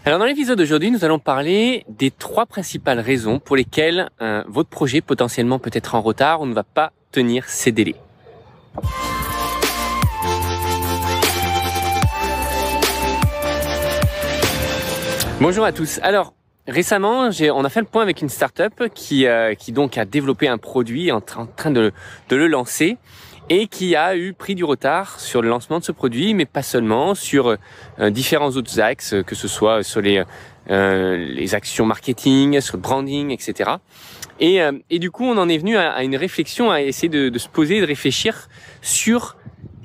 Alors dans l'épisode d'aujourd'hui, nous allons parler des 3 principales raisons pour lesquelles votre projet potentiellement peut être en retard ou ne va pas tenir ses délais. Bonjour à tous. Alors récemment, on a fait le point avec une startup qui donc a développé un produit en train de le lancer et qui a pris du retard sur le lancement de ce produit, mais pas seulement, sur différents autres axes, que ce soit sur les actions marketing, sur le branding, etc. Et du coup, on en est venu à une réflexion, à essayer de se poser et de réfléchir sur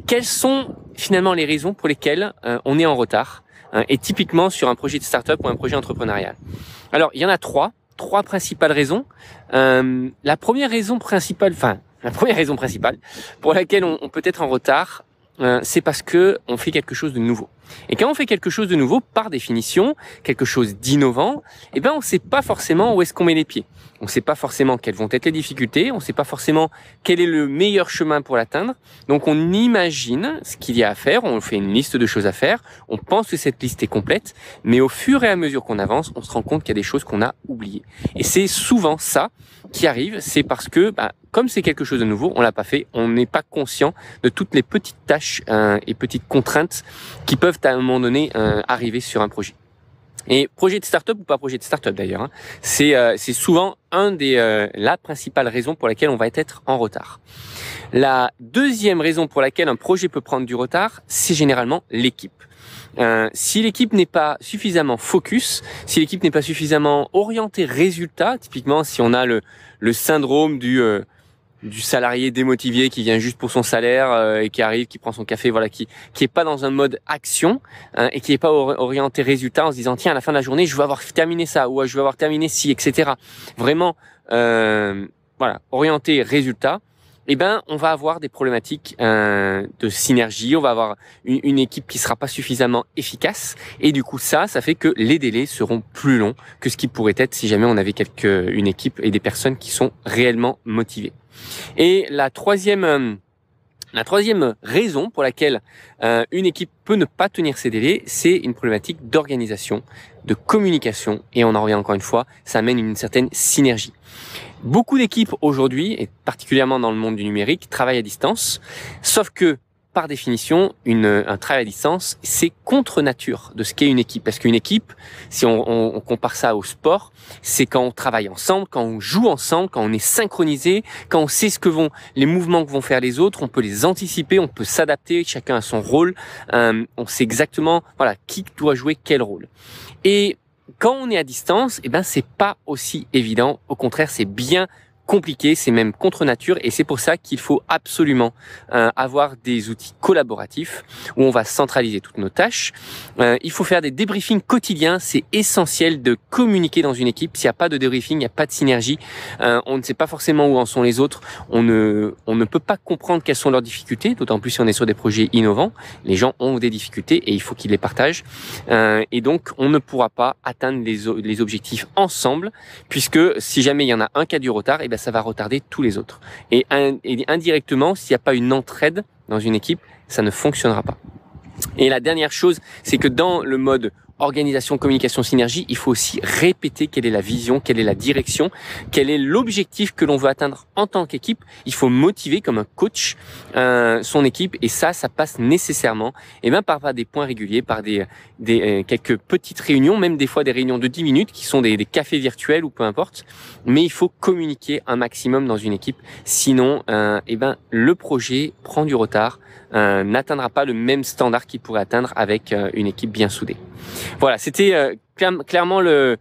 quelles sont finalement les raisons pour lesquelles on est en retard, et typiquement sur un projet de startup ou un projet entrepreneurial. Alors, il y en a trois principales raisons. La première raison principale pour laquelle on peut être en retard, c'est parce que on fait quelque chose de nouveau. Et quand on fait quelque chose de nouveau, par définition, quelque chose d'innovant, on ne sait pas forcément où est-ce qu'on met les pieds. On ne sait pas forcément quelles vont être les difficultés, on ne sait pas forcément quel est le meilleur chemin pour l'atteindre. Donc on imagine ce qu'il y a à faire, on fait une liste de choses à faire, on pense que cette liste est complète, mais au fur et à mesure qu'on avance, on se rend compte qu'il y a des choses qu'on a oubliées. Et c'est souvent ça qui arrive, c'est parce que comme c'est quelque chose de nouveau, on l'a pas fait, on n'est pas conscient de toutes les petites tâches et petites contraintes qui peuvent à un moment donné arriver sur un projet. Et projet de start-up ou pas projet de start-up d'ailleurs, c'est souvent la principale raison pour laquelle on va être en retard. La deuxième raison pour laquelle un projet peut prendre du retard, c'est généralement l'équipe. Si l'équipe n'est pas suffisamment focus, si l'équipe n'est pas suffisamment orientée résultat, typiquement si on a le syndrome du salarié démotivé qui vient juste pour son salaire et qui arrive, qui prend son café, voilà, qui est pas dans un mode action et qui est pas orienté résultat en se disant tiens à la fin de la journée je veux avoir terminé ça ou je veux avoir terminé ci, etc. Vraiment orienté résultat. On va avoir des problématiques de synergie, on va avoir une équipe qui sera pas suffisamment efficace et du coup ça fait que les délais seront plus longs que ce qui pourrait être si jamais on avait une équipe et des personnes qui sont réellement motivées. Et la troisième raison pour laquelle une équipe peut ne pas tenir ses délais, c'est une problématique d'organisation, de communication et on en revient encore une fois, ça amène une certaine synergie. Beaucoup d'équipes aujourd'hui, et particulièrement dans le monde du numérique, travaillent à distance, sauf que par définition, un travail à distance, c'est contre nature de ce qu'est une équipe. Parce qu'une équipe, si on compare ça au sport, c'est quand on travaille ensemble, quand on joue ensemble, quand on est synchronisé, quand on sait les mouvements que vont faire les autres, on peut les anticiper, on peut s'adapter, chacun a son rôle, on sait exactement qui doit jouer quel rôle. Et quand on est à distance, c'est pas aussi évident. Au contraire, c'est bien compliqué, c'est même contre nature et c'est pour ça qu'il faut absolument avoir des outils collaboratifs où on va centraliser toutes nos tâches. Il faut faire des débriefings quotidiens, c'est essentiel de communiquer dans une équipe. S'il n'y a pas de débriefing, il n'y a pas de synergie, on ne sait pas forcément où en sont les autres, on ne peut pas comprendre quelles sont leurs difficultés, d'autant plus si on est sur des projets innovants. Les gens ont des difficultés et il faut qu'ils les partagent et donc on ne pourra pas atteindre les objectifs ensemble puisque si jamais il y en a un qui a du retard, ça va retarder tous les autres. Et indirectement, s'il n'y a pas une entraide dans une équipe, ça ne fonctionnera pas. Et la dernière chose, c'est que dans le mode organisation, communication, synergie, il faut aussi répéter quelle est la vision, quelle est la direction, quel est l'objectif que l'on veut atteindre en tant qu'équipe. Il faut motiver comme un coach son équipe et ça passe nécessairement par des points réguliers, par quelques petites réunions, même des fois des réunions de 10 minutes qui sont des cafés virtuels ou peu importe. Mais il faut communiquer un maximum dans une équipe, sinon le projet prend du retard, n'atteindra pas le même standard qu'il pourrait atteindre avec une équipe bien soudée. Voilà, c'était clairement le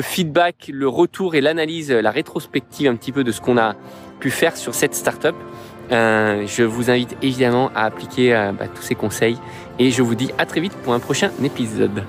feedback, le retour et l'analyse, la rétrospective un petit peu de ce qu'on a pu faire sur cette startup. Je vous invite évidemment à appliquer tous ces conseils et je vous dis à très vite pour un prochain épisode.